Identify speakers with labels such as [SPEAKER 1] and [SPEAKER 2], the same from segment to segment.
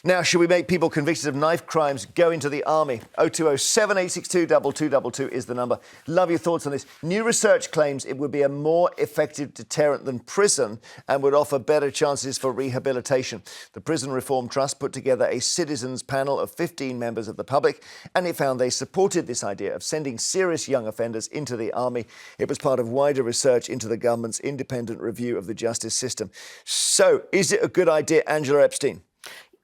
[SPEAKER 1] Now, should we make people convicted of knife crimes go into the army? 0207 862 is the number. Love your thoughts on this. New research claims it would be a more effective deterrent than prison and would offer better chances for rehabilitation. The Prison Reform Trust put together a citizens panel of 15 members of the public, and it found they supported this idea of sending serious young offenders into the army. It was part of wider research into the government's independent review of the justice system. So, is it a good idea, Angela Epstein?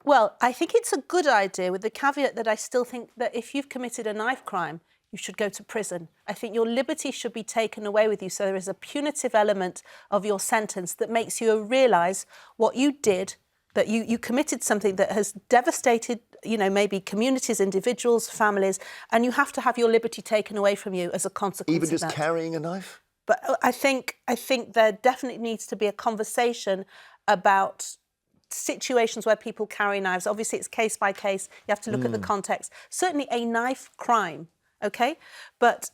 [SPEAKER 2] Well, I think it's a good idea with the caveat that I still think that if you've committed a knife crime, you should go to prison. I think your liberty should be taken away with you. So there is a punitive element of your sentence that makes you realise what you did, that you committed something that has devastated, maybe communities, individuals, families, and you have to have your liberty taken away from you as a consequence
[SPEAKER 1] Even
[SPEAKER 2] of
[SPEAKER 1] just
[SPEAKER 2] that.
[SPEAKER 1] carrying a knife?
[SPEAKER 2] But I think there definitely needs to be a conversation about situations where people carry knives. Obviously, it's case by case. You have to look at the context. Certainly a knife crime, OK? But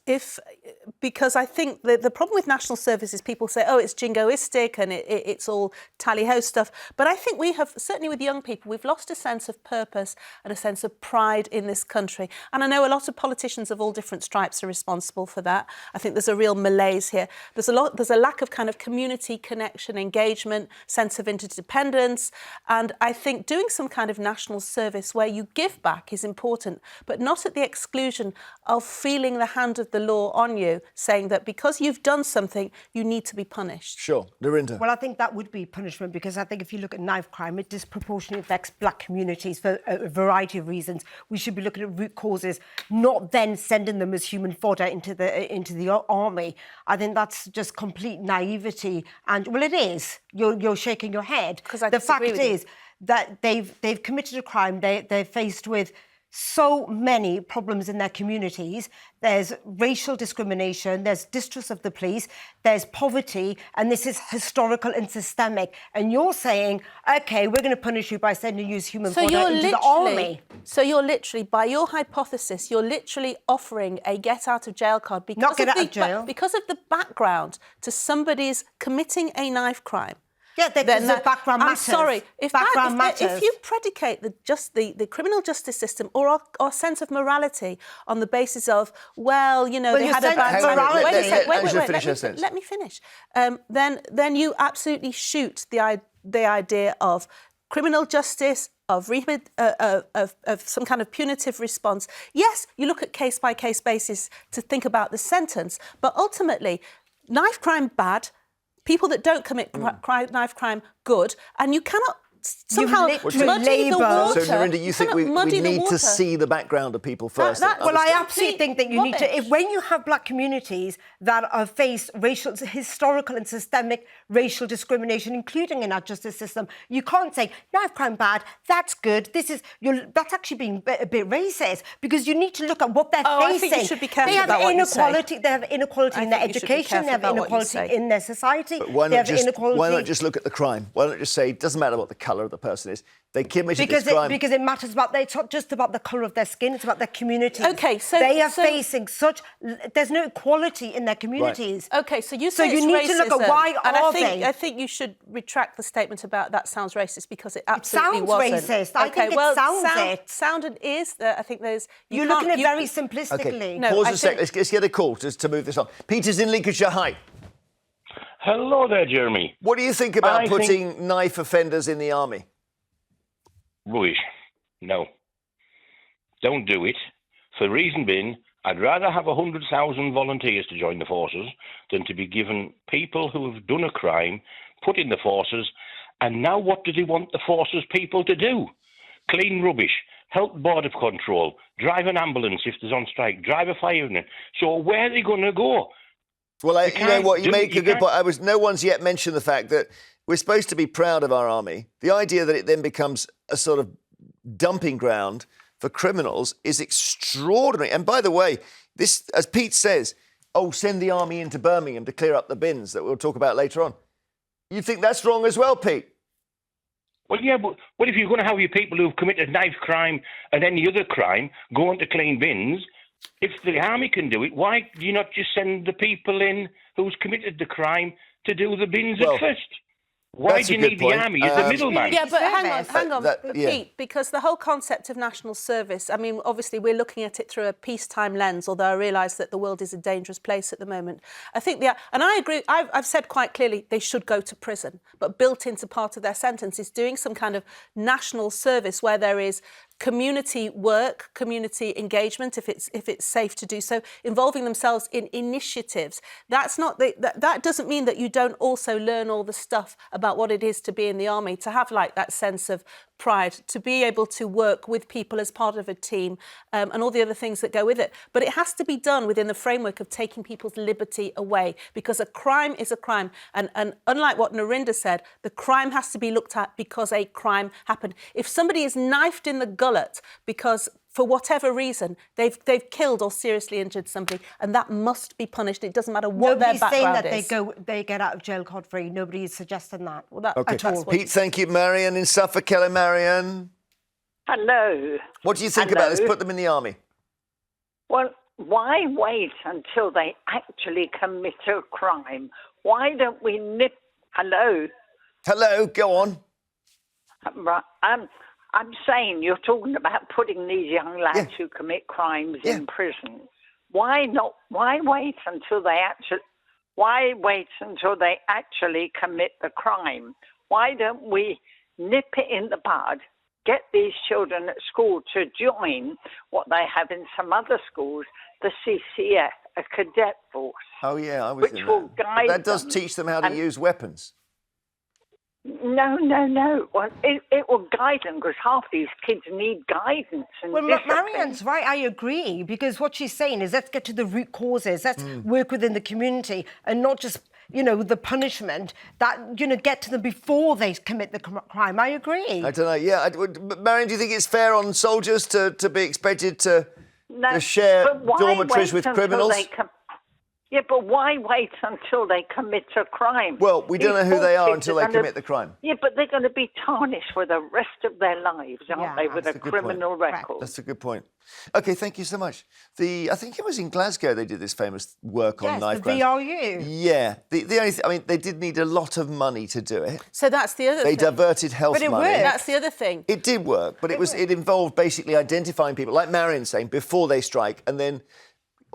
[SPEAKER 2] because I think the problem with national service is people say, oh, it's jingoistic and it's all tally-ho stuff. But I think we have, certainly with young people, we've lost a sense of purpose and a sense of pride in this country. And I know a lot of politicians of all different stripes are responsible for that. I think there's a real malaise here. There's a lack of kind of community connection, engagement, sense of interdependence. And I think doing some kind of national service where you give back is important, but not at the exclusion of feeling the hand of the law on you, saying that because you've done something, you need to be punished.
[SPEAKER 1] Sure. Narinder.
[SPEAKER 3] Well, I think that would be punishment because I think if you look at knife crime, it disproportionately affects black communities for a variety of reasons. We should be looking at root causes, not then sending them as human fodder into the army. I think that's just complete naivety. And, well, it is. You're shaking your head. The fact is that they've committed a crime. They're faced with so many problems in their communities. There's racial discrimination, there's distrust of the police, there's poverty, and this is historical and systemic. And you're saying, OK, we're going to punish you by sending you as human fodder into the army.
[SPEAKER 2] So you're literally, by your hypothesis, you're literally offering a get-out-of-jail card because
[SPEAKER 3] Not get out of jail.
[SPEAKER 2] Because of the background to somebody's committing a knife crime.
[SPEAKER 3] Yeah, there's a background matters.
[SPEAKER 2] I'm sorry. If you predicate the criminal justice system or our sense of morality on the basis of, they had a bad time. Let me finish. Then you absolutely shoot the idea of criminal justice, of some kind of punitive response. Yes, you look at case-by-case basis to think about the sentence, but ultimately, knife crime bad. People that don't commit knife crime, good. And you cannot somehow muddy the water.
[SPEAKER 1] So, Narinder, you think we need to see the background of people first?
[SPEAKER 3] Well, I absolutely think that you need to. When you have black communities that are faced historical and systemic racial discrimination, including in our justice system, you can't say knife crime bad. That's good. That's actually being a bit racist because you need to look at what they're facing.
[SPEAKER 2] I think you should be careful about what you say.
[SPEAKER 3] They have inequality in their education. They have inequality in their society.
[SPEAKER 1] But why not just look at the crime? Why not just say it doesn't matter what the colour of the person is? They committed this crime.
[SPEAKER 3] Because it matters it's not just about the colour of their skin, it's about their community.
[SPEAKER 2] OK, so
[SPEAKER 3] they are facing there's no equality in their communities.
[SPEAKER 2] Right. OK, so you say
[SPEAKER 3] you need to look at why
[SPEAKER 2] I think you should retract the statement about that sounds racist because it absolutely wasn't.
[SPEAKER 3] It sounds racist. I think it sounds it.
[SPEAKER 2] Sounded is that I think there's...
[SPEAKER 3] You're looking at it very simplistically.
[SPEAKER 1] Okay. Pause a sec. Let's get a call just to move this on. Peter's in Lincolnshire. Hi.
[SPEAKER 4] Hello there, Jeremy.
[SPEAKER 1] What do you think about putting knife offenders in the army?
[SPEAKER 4] Rubbish. No. Don't do it. For the reason being, I'd rather have 100,000 volunteers to join the forces than to be given people who have done a crime, put in the forces, and now what do they want the forces people to do? Clean rubbish, help border control, drive an ambulance if there's on strike, drive a fire unit. So where are they going to go?
[SPEAKER 1] Well, you know what, you make a good point. No one's yet mentioned the fact that we're supposed to be proud of our army. The idea that it then becomes a sort of dumping ground for criminals is extraordinary. And by the way, this, as Pete says, send the army into Birmingham to clear up the bins that we'll talk about later on. You think that's wrong as well, Pete?
[SPEAKER 4] Well, yeah, but what if you're going to have your people who've committed knife crime and any other crime going to clean bins? If the army can do it, why do you not just send the people in who's committed the crime to do the bins at first? Why
[SPEAKER 1] That's
[SPEAKER 4] do
[SPEAKER 1] a
[SPEAKER 4] you
[SPEAKER 1] good
[SPEAKER 4] need
[SPEAKER 1] point.
[SPEAKER 4] the army as a middleman?
[SPEAKER 2] Yeah, but
[SPEAKER 3] Service.
[SPEAKER 2] hang on,
[SPEAKER 1] yeah.
[SPEAKER 2] Pete, because the whole concept of national service, I mean, obviously we're looking at it through a peacetime lens, although I realise that the world is a dangerous place at the moment. I think and I agree, I've said quite clearly they should go to prison, but built into part of their sentence is doing some kind of national service where there is community work, community engagement, if it's safe to do so, involving themselves in initiatives. That doesn't mean that you don't also learn all the stuff about what it is to be in the army, to have like that sense of pride, to be able to work with people as part of a team, and all the other things that go with it. But it has to be done within the framework of taking people's liberty away, because a crime is a crime. And unlike what Narinder said, the crime has to be looked at because a crime happened. If somebody is knifed in the gullet because for whatever reason, they've killed or seriously injured somebody, and that must be punished. It doesn't matter what
[SPEAKER 3] Nobody's
[SPEAKER 2] their background
[SPEAKER 3] saying
[SPEAKER 2] is.
[SPEAKER 3] that they get out of jail scot-free. Nobody is suggesting that.
[SPEAKER 2] Well, that,
[SPEAKER 1] Okay.
[SPEAKER 2] that's what
[SPEAKER 1] Pete, thank you. Marion in Suffolk. Hello, Marion.
[SPEAKER 5] Hello.
[SPEAKER 1] What do you think about this? Put them in the army.
[SPEAKER 5] Well, why wait until they actually commit a crime? Why don't we nip... Hello?
[SPEAKER 1] Hello, go on.
[SPEAKER 5] Right. I'm saying you're talking about putting these young lads who commit crimes in prison. Why not? Why wait until they actually... Why wait until they actually commit the crime? Why don't we nip it in the bud, get these children at school to join what they have in some other schools, the CCF, a cadet force.
[SPEAKER 1] Oh, yeah, I was
[SPEAKER 5] which
[SPEAKER 1] in
[SPEAKER 5] will
[SPEAKER 1] that.
[SPEAKER 5] guide
[SPEAKER 1] That does
[SPEAKER 5] them.
[SPEAKER 1] teach them how to
[SPEAKER 5] And-
[SPEAKER 1] use weapons.
[SPEAKER 5] No. Well, it will guide them because half these kids need guidance and
[SPEAKER 3] Well,
[SPEAKER 5] discipline.
[SPEAKER 3] Marianne's right, I agree, because what she's saying is let's get to the root causes, let's work within the community and not just, the punishment, that, get to them before they commit the crime. I agree.
[SPEAKER 1] I don't know. Yeah, Marion, do you think it's fair on soldiers to be expected to share
[SPEAKER 5] but why
[SPEAKER 1] dormitories
[SPEAKER 5] wait
[SPEAKER 1] with
[SPEAKER 5] until
[SPEAKER 1] criminals?
[SPEAKER 5] Yeah, but why wait until they commit a crime?
[SPEAKER 1] Well, we don't know who they are until they commit the crime.
[SPEAKER 5] Yeah, but they're going to be tarnished for the rest of their lives, aren't they, with a
[SPEAKER 1] That's a good point.
[SPEAKER 5] criminal record?
[SPEAKER 1] That's a good point. OK, thank you so much. I think it was in Glasgow they did this famous work on knife
[SPEAKER 3] the
[SPEAKER 1] crimes.
[SPEAKER 3] VRU.
[SPEAKER 1] Yeah. The only I mean, they did need a lot of money to do it.
[SPEAKER 2] So that's the other
[SPEAKER 1] They
[SPEAKER 2] thing.
[SPEAKER 1] diverted health
[SPEAKER 3] But it
[SPEAKER 1] money.
[SPEAKER 3] worked.
[SPEAKER 2] That's the other thing.
[SPEAKER 1] It did work, but it involved basically identifying people, like Marion saying, before they strike, and then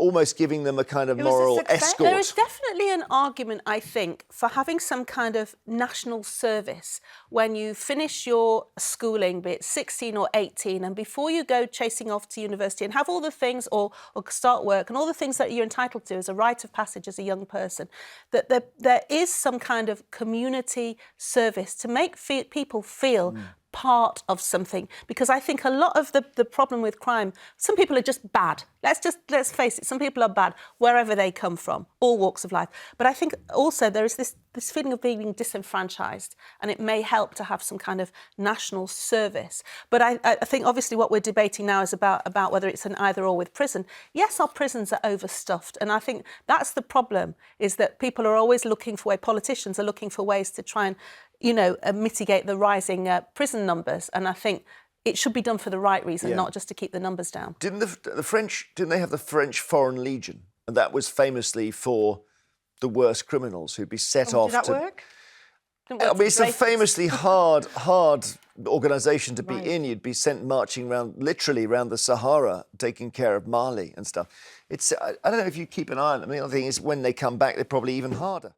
[SPEAKER 1] almost giving them a kind of
[SPEAKER 3] was a
[SPEAKER 1] moral
[SPEAKER 3] success.
[SPEAKER 1] escort.
[SPEAKER 2] There is definitely an argument, I think, for having some kind of national service when you finish your schooling, be it 16 or 18, and before you go chasing off to university and have all the things or start work and all the things that you're entitled to as a rite of passage as a young person, that there is some kind of community service to make people feel part of something, because I think a lot of the problem with crime, some people are just bad. Let's face it, some people are bad wherever they come from, all walks of life. But I think also there is this feeling of being disenfranchised, and it may help to have some kind of national service. But I think obviously what we're debating now is about whether it's an either or with prison. Yes, our prisons are overstuffed, and I think that's the problem, is that people are always looking for politicians are looking for ways to try and mitigate the rising prison numbers, and I think it should be done for the right reason, not just to keep the numbers down.
[SPEAKER 1] Didn't the French? Didn't they have the French Foreign Legion, and that was famously for the worst criminals who'd be set off.
[SPEAKER 3] Did that
[SPEAKER 1] to...
[SPEAKER 3] work?
[SPEAKER 1] I mean, it's a famously hard organisation to be in. You'd be sent marching literally around the Sahara, taking care of Mali and stuff. I don't know if you keep an eye on them. The other thing is when they come back, they're probably even harder.